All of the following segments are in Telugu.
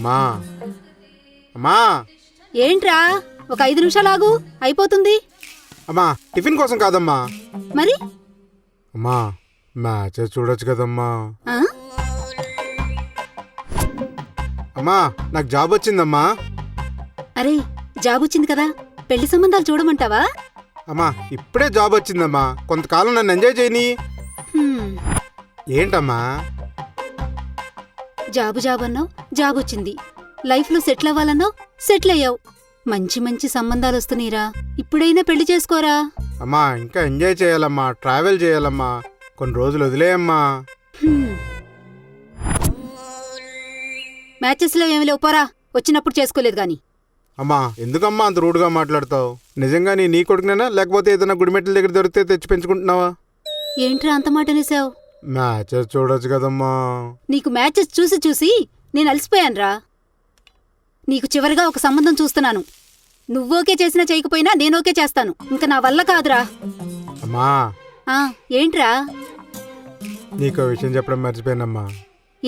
అమ్మా అమ్మా ఏంట్రా ఒక 5 నిమిషాలు ఆగు, అయిపోతుంది. అమ్మా టిఫిన్ కోసం కాదమ్మా. మరి అమ్మా మ్యాచెస్ చూడొచ్చు కదమ్మా. ఆ? అమ్మా నాకు జాబ్ వచ్చిందమ్మా. అరే జాబ్ వచ్చింది కదా, పెళ్లి సంబంధాలు చూడమంటావా? అమ్మా ఇప్పుడే జాబ్ వచ్చిందమ్మా, కొంతకాలం నన్ను ఎంజాయ్ చేయని. హ్మ్, ఏంటమ్మా? జాబ్ అన్నావు, జాబ్ వచ్చింది. లైఫ్లో సెటిల్ అవ్వాలన్నావు, సెటిల్ అయ్యావు. మంచి మంచి సంబంధాలు వస్తున్నాయిరా, ఇప్పుడైనా పెళ్లి చేసుకోరా. అమ్మా ఇంకా ఎంజాయ్ చేయాలమ్మా, ట్రావెల్ చేయాలమ్మా, కొన్ని రోజులు వదిలేయమ్మా. హ్మ్. మ్యాచెస్లో ఏమి లేవు, పోరా. వచ్చినప్పుడు చేసుకోలేదు గాని. అమ్మా ఎందుకమ్మా అంత రూడ్గా మాట్లాడతావు? నిజంగా నీ కొడుకునేనా, లేకపోతే ఏదైనా గుడిమెట్ల దగ్గర దొరికితే తెచ్చి పెంచుకుంటున్నావా? ఏంట్రా అంత మాట అనేసావు? మ్యాచెస్ చూడొచ్చు కదమ్మా. నీకు మ్యాచెస్ చూసి చూసి నేను అలసిపోయానురా. నీకు చివరిగా ఒక సంబంధం చూస్తున్నాను. నువ్వోకే చేసినా చేయకపోయినా నేనోకే చేస్తాను. ఇంక నా వల్ల కాదురా. అమ్మా ఆ ఏంట్రా? నీకో విషయం చెప్పడం మర్చిపోయానమ్మా.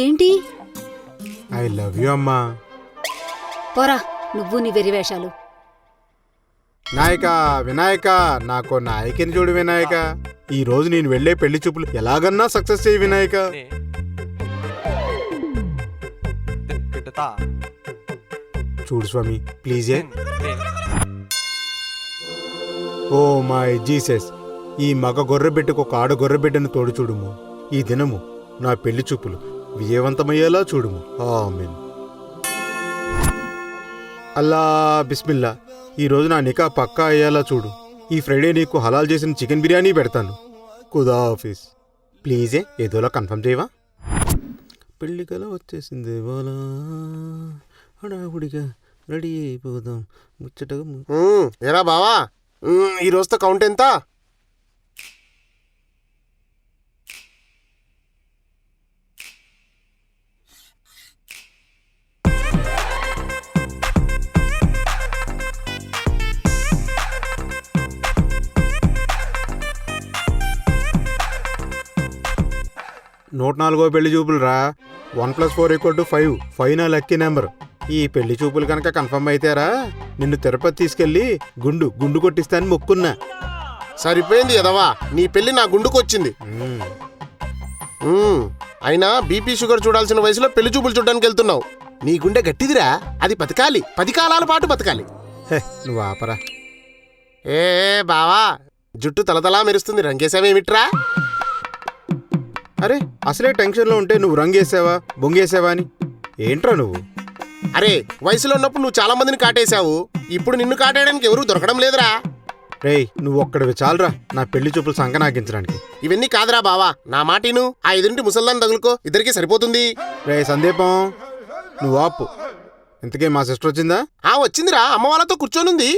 ఏంటి? ఐ లవ్ యూ అమ్మా. పోరా నువ్వు నీ వెర్రివేషాలు. నాయక వినాయక, నాకు నాయకిని చూడు వినాయక. ఈ రోజు నేను వెళ్ళే పెళ్లి చూపులు ఎలాగన్నా సక్సెస్ చేయి వినాయక. చూడు స్వామి ప్లీజే. ఓ మై జీసస్, ఈ మగ గొర్రెబిడ్డకు ఒక ఆడ గొర్రెబిడ్డను తోడు చూడుము. ఈ దినము నా పెళ్లి చూపులు విజయవంతమయ్యేలా చూడుము. ఆమేన్. అల్లా బిస్మిల్లా. ఈ రోజు నా నికా పక్కా అయ్యేలా చూడు. ఈ ఫ్రైడే నీకు హలాల్ చేసిన చికెన్ బిర్యానీ పెడతాను. ఖుదా ఆఫీస్. ప్లీజే ఏదోలా కన్ఫర్మ్ చేయవా? పెళ్లి కల వచ్చేసింది బాలా, హడావుడిగా రెడీ అయిపోదాం ముచ్చటగా. ఏరా బావా, ఈ రోజుతో కౌంట్ ఎంత? నూట 4వ పెళ్లి చూపులు రా. 1+4 = 5. 5 నా లక్కీ నెంబర్. ఈ పెళ్లి చూపులు కనుక కన్ఫర్మ్ అయితేరా నిన్ను తిరుపతి తీసుకెళ్లి గుండు కొట్టిస్తానని మొక్కున్నా. సరిపోయింది ఎదవా, నీ పెళ్లి నా గుండుకొచ్చింది. అయినా బీపీ షుగర్ చూడాల్సిన వయసులో పెళ్లి చూపులు చూడడానికి వెళ్తున్నావు. నీ గుండె గట్టిదిరా, అది బతకాలి, 10 కాలాల పాటు బతకాలి. నువ్వు ఆపరా. ఏ బావా, జుట్టు తలతలా మెరుస్తుంది, రంగేసావేమిట్రా? అరే అసలే టెన్షన్లో ఉంటే నువ్వు రంగేసావా బొంగేసావా అని ఏంట్రా నువ్వు? అరే వయసులో ఉన్నప్పుడు నువ్వు చాలా మందిని కాటేశావు, ఇప్పుడు నిన్ను కాటేయడానికి ఎవరూ దొరకడం లేదురా. రేయ్ నువ్వు ఒక్కడివి చాలరా నా పెళ్లి చూపులు సంకనాగించడానికి. ఇవన్నీ కాదురా బావా, నా మాటిను. ఆ ఎదురింటి ముసల్దాన్ని తగులుకో, ఇద్దరికి సరిపోతుంది. రే సందీపం నువ్వు ఆపు. ఇంతకే మా సిస్టర్ వచ్చిందా? వచ్చిందిరా, అమ్మ వాళ్ళతో కూర్చోనుంది.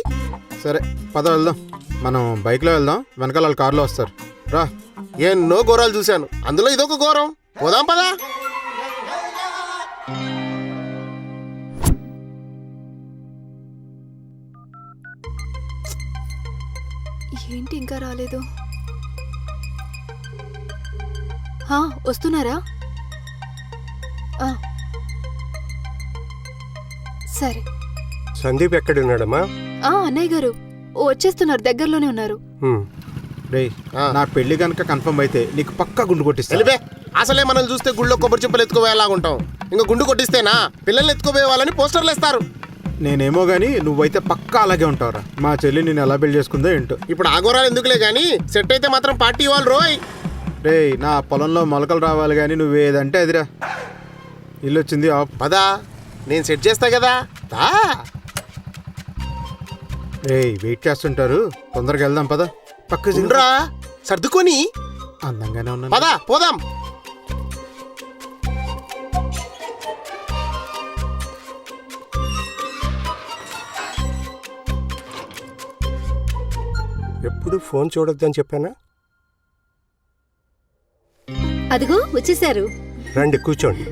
సరే పద వెళ్దాం. మనం బైక్లో వెళ్దాం, వెనకాల వాళ్ళు కార్లో వస్తారు. రా. ఎన్నో ఘోరాలు చూశాను, అందులో ఇదొక ఘోరం. పోదాం పదా. ఏంటి ఇంకా రాలేదు? వస్తున్నారా? సరే. సందీప్ ఎక్కడున్నాడమ్మా? అన్నయ్య గారు వచ్చేస్తున్నారు, దగ్గరలోనే ఉన్నారు. రేయ్ నా పెళ్లి కనుక కన్ఫర్మ్ అయితే నీకు పక్కా గుండు కొట్టిస్తా. అసలే మనం చూస్తే గుళ్ళో కొబ్బరి చెప్పులు ఎత్తుకోవేలాగుంటాం, ఇంకా గుండు కొట్టిస్తేనా పిల్లల్ని ఎత్తుకోబోయే వాళ్ళని పోస్టర్లు వేస్తారు. నేనేమో గానీ నువ్వైతే పక్కా అలాగే ఉంటావురా. మా చెల్లి నేను ఎలా పెళ్లి చేసుకుందో ఏంటో. ఇప్పుడు ఆగోరాలు ఎందుకులే గానీ సెట్ అయితే మాత్రం పార్టీ ఇవ్వాలి రోయ్. రేయ్ నా పొలంలో మొలకలు రావాలి కానీ నువ్వేదంటే అదిరా. ఇల్లు వచ్చింది పదా, నేను సెట్ చేస్తా కదా. రేయ్ వెయిట్ చేస్తుంటారు, తొందరగా వెళ్దాం పద. పక్కరా సర్దుకొని అందంగానే ఉన్నా పదా పోదాం. ఎప్పుడు ఫోన్ చూడొద్దని చెప్పానా? అదిగో వచ్చేసారు. రండి కూర్చోండి.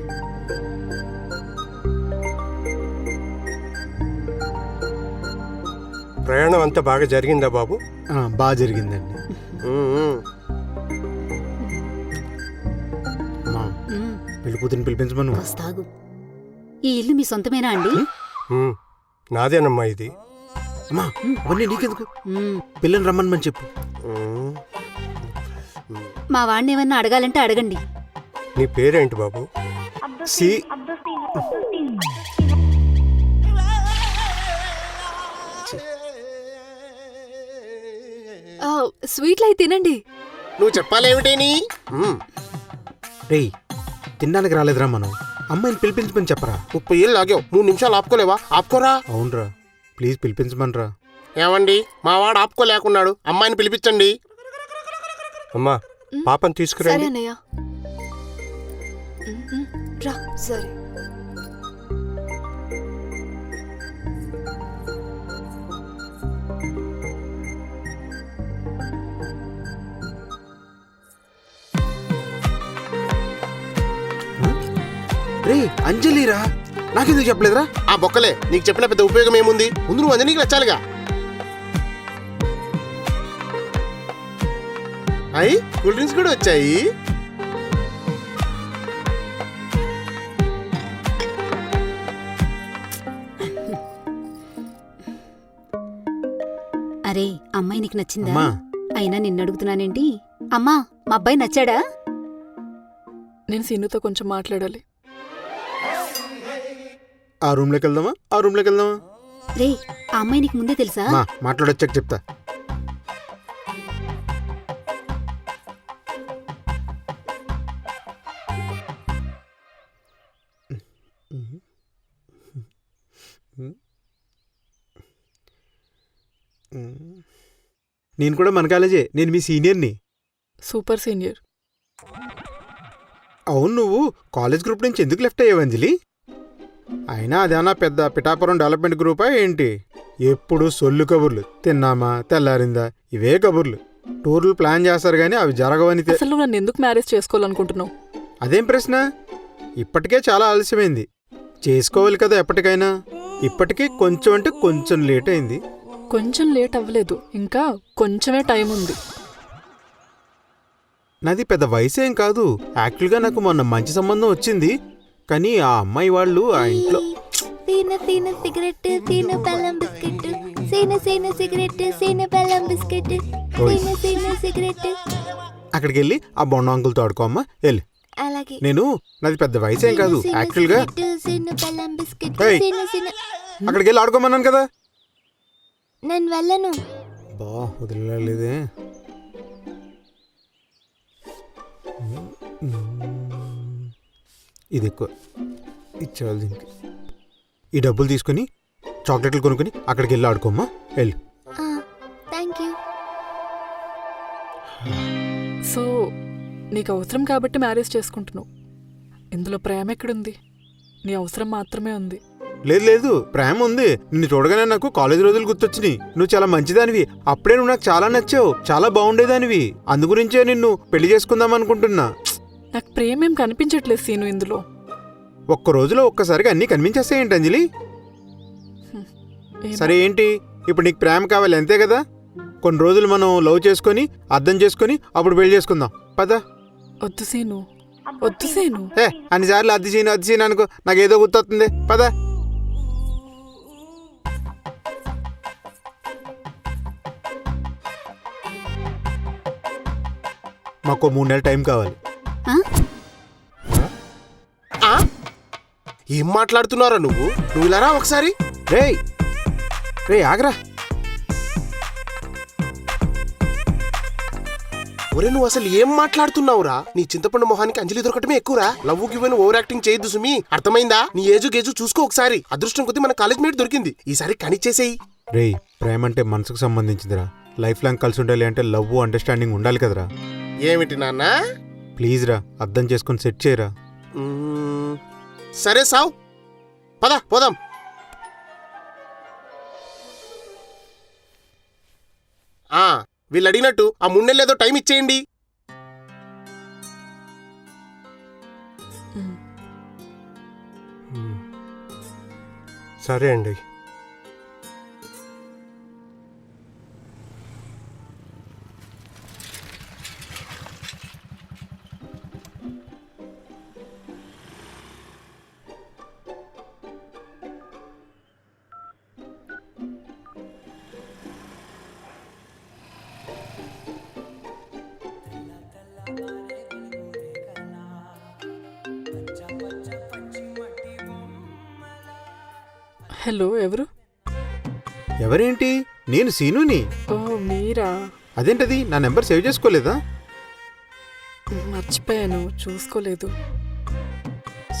ప్రయాణం అంతా బాగా జరిగిందా బాబు? బాగా జరిగిందండి. పెళ్లి కూతురిని పిలిపించమను. వస్తాగు. ఈ ఇల్లు మీ సొంతమేనా అండి? ఉమ్, నాదేనమ్మా ఇది. అమ్మా అవన్నీ నీకెందుకు? మ్మ్. పిల్లని రమ్మని చెప్పు. మా వాడిని ఏమన్నా అడగాలంటే అడగండి. నీ పేరేంటి బాబు? సి స్వీట్లు అయి తినండి. నువ్వు చెప్పాలేమిటేని? రేయ్ తినడానికి రాలేదురా మనం. అమ్మాయిని పిలిపించమని చెప్పరా. 30 ఏళ్ళు ఆగావు, 3 నిమిషాలు ఆపుకోలేవా? ఆపుకోరా. అవునరా ప్లీజ్ పిలిపించమనరా. ఏమండి, మా వాడు ఆపుకోలేకున్నాడు, అమ్మాయిని పిలిపించండి. అమ్మా పాపని సరే తీసుకురండి. అన్నయ్య. రా. సరే. రే అంజలిరా, నాకెందుకు చెప్పలేదురా? ఆ బొక్కలే, నీకు చెప్పిన పెద్ద ఉపయోగం ఏముంది? ముందు నువ్వు అంజనీకి నచ్చాలిగా. అయ్యి కూల్ డ్రింక్స్ కూడా వచ్చాయి. అరే అమ్మాయి నీకు నచ్చిందా? అమ్మా అయినా నిన్ను అడుగుతున్నానేంటి? అమ్మా మా అబ్బాయి నచ్చాడా? నేను సీనుతో కొంచెం మాట్లాడాలి. ఆ రూమ్లోకి వెళ్దామా? రే ఆ అమ్మాయి నీకు ముందే తెలుసా? మా మాట్లాడొచ్చాక చెప్తా. నేను కూడా మన కాలేజే. నేను మీ సీనియర్ని. Super senior. అవును, నువ్వు కాలేజ్ గ్రూప్ నుంచి ఎందుకు లెఫ్ట్ అయ్యావు అంజలి? అయినా అదేమన్నా పెద్ద పిఠాపురం డెవలప్మెంట్ గ్రూపా ఏంటి? ఎప్పుడు సొల్లు కబుర్లు, తిన్నామా తెల్లారిందా ఇవే కబుర్లు. టూర్లు ప్లాన్ చేస్తారు కానీ అవి జరగవని అసలు నువ్వు నన్ను ఎందుకు మ్యారేజ్ చేసుకోవాలనుకుంటున్నావు? అదేం ప్రశ్న? ఇప్పటికే చాలా ఆలస్యమైంది. చేసుకోవాలి కదా ఎప్పటికైనా. ఇప్పటికీ కొంచెం అంటే కొంచెం లేట్ అయింది. కొంచెం లేట్ అవ్వలేదు, ఇంకా కొంచెమే టైం ఉంది. నాది పెద్ద వయసేం కాదు. యాక్చువల్గా నాకు మొన్న మంచి సంబంధం వచ్చింది. కానీ ఆ అమ్మాయి వాళ్ళు ఆ ఇంట్లో సీన సిగరెట్ సీన బెల్లం బిస్కెట్ సీన సిగరెట్ సీన బెల్లం బిస్కెట్ సీన సిగరెట్. అక్కడికి వెళ్ళి ఆ బొండ అంకుల్తో ఆడుకోమ్మా వెళ్ళి. అలాగే. నేను నాది పెద్ద వయసేం కాదు యాక్చువల్గా. సీన బెల్లం బిస్కెట్ ఏయ్. సీన. అక్కడికి వెళ్ళి ఆడుకోమన్నాను కదా. నేను వెళ్ళను. బా వదిలేదే. ఇది ఎక్కువ ఇచ్చేవాళ్ళు దీనికి. ఈ డబ్బులు తీసుకుని చాక్లెట్లు కొనుక్కొని అక్కడికి వెళ్ళి ఆడుకోమ్మా వెళ్ళు. Thank you. సో నీకు అవసరం కాబట్టి మ్యారేజ్ చేసుకుంటున్నావు. ఇందులో ప్రేమ ఎక్కడుంది? నీ అవసరం మాత్రమే ఉంది. లేదు ప్రేమ ఉంది. నిన్ను చూడగానే నాకు కాలేజ్ రోజులు గుర్తొచ్చినాయి. నువ్వు చాలా మంచిదానివి. అప్పుడే నువ్వు నాకు చాలా నచ్చావు. చాలా బాగుండేదానివి. అందుగురించే నిన్ను పెళ్లి చేసుకుందాం అనుకుంటున్నా. నాకు ప్రేమ ఏం కనిపించట్లేదు సీను ఇందులో. ఒక్క రోజులో ఒక్కసారిగా అన్నీ కనిపించేస్తాయేంటి అంజలి? ఏమో. సరే ఏంటి ఇప్పుడు నీకు ప్రేమ కావాలి అంతే కదా? కొన్ని రోజులు మనం లవ్ చేసుకొని అర్థం చేసుకొని అప్పుడు పెళ్లి చేసుకుందాం పద. వద్దు సీను, వద్దు సీను. అన్నిసార్లు అద్దె సీన్ అనుకో, నాకేదో గుర్తొస్తుంది పద. మాకు 3 నెలలు టైం కావాలి. ఆ? ఏం మాట్లాడుతున్నారా నువ్వు? నువ్వు ఇలా రా ఒకసారి. రే ఆగరా. ఒరే నువ్వు అసలు ఏం మాట్లాడుతున్నావురా? నీ చింతపండు మొహానికి అంజలి దొరకటమే ఎక్కువరా. లవ్ గివ్వని ఓవర్ యాక్టింగ్ చేయొద్దు సుమి, అర్థమైందా? నీ ఏజు గేజు చూసుకో ఒకసారి. అదృష్టం కొద్దీ మన కాలేజ్ మేట్ దొరికింది, ఈసారి కనిచ్చేసేయి. రే ప్రేమ అంటే మనసుకు సంబంధించిందిరా. లైఫ్ లాంగ్ కలిసి ఉండాలి అంటే లవ్ అండర్స్టాండింగ్ ఉండాలి కదరా. ఏమిటి నాన్న? ప్లీజ్ రా అర్థం చేసుకొని సెట్ చేయరా. సరే సావ్, పద పోదాం. వీళ్ళు అడిగినట్టు ఆ 3 నెలలు ఏదో టైం ఇచ్చేయండి. సరే అండి. హలో ఎవరు? ఎవరేంటి? నేను సీనుని. ఓ మీరా? అదేంటది, నా నెంబర్ సేవ్ చేసుకోలేదా? మర్చిపోయాను, చూసుకోలేదు.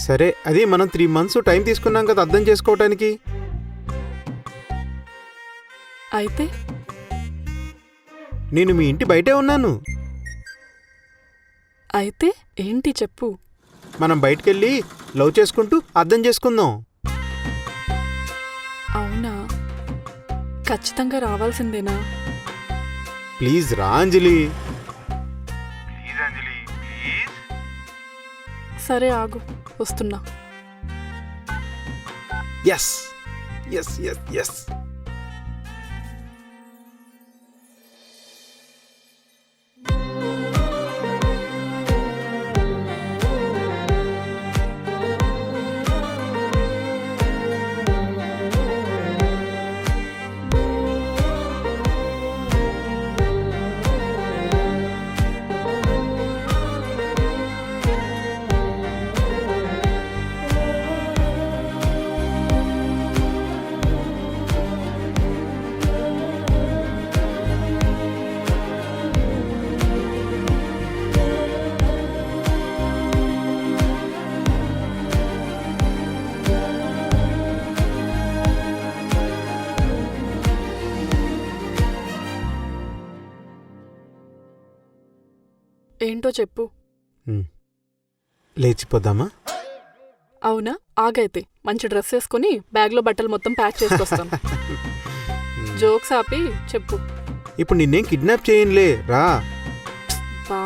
సరే, అది మనం 3 months టైం తీసుకున్నాం కదా అర్థం చేసుకోవటానికి. అయితే నేను మీ ఇంటి బయటే ఉన్నాను. అయితే ఏంటి చెప్పు. మనం బయటికెళ్ళి లవ్ చేసుకుంటూ అర్థం చేసుకుందాం. అవునా? ఖచ్చితంగా రావాల్సిందేనా? ప్లీజ్ రా అంజలి. సరే ఆగు, వస్తున్నా. Yes yes yes yes. ఏంటో చెప్పు. లేచిపోదామా? అవునా? ఆగైతే మంచి డ్రెస్ వేసుకుని బ్యాగ్లో బట్టలు మొత్తం ప్యాక్ చేసుకొస్తాను. జోక్స్ ఆపి చెప్పు. ఇప్పుడు నిన్నేం కిడ్నాప్ చేయనులే, రా. బా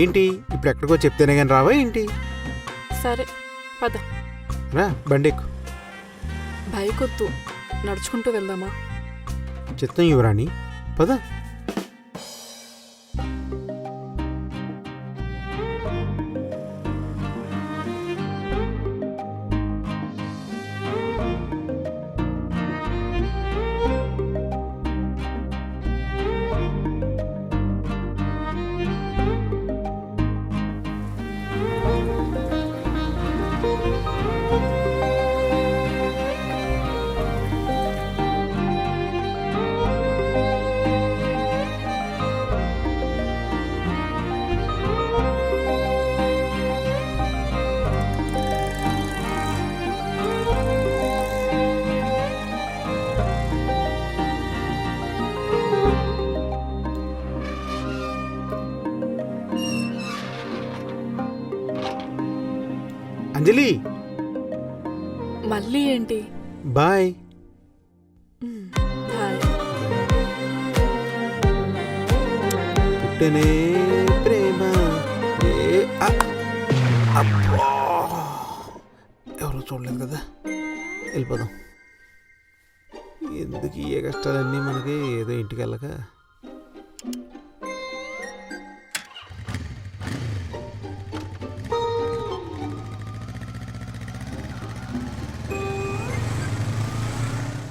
ఏంటి ఇప్పుడు ఎక్కడికో చెప్తేనే కానీ రావా ఏంటి? సరే పద. రా బండెక్కు. బైక్ వద్దు, నడుచుకుంటూ వెళ్దామా? చిత్తం యువరాణి, పద. అంజలి, మళ్ళీ ఏంటి? బాయ్. బాయ్. పుట్టనే ప్రేమ. ఎవరో చూడలేదు కదా, వెళ్ళిపోదాం. ఎందుకు ఈ కష్టాలన్నీ మనకి? ఏదో ఇంటికి వెళ్ళక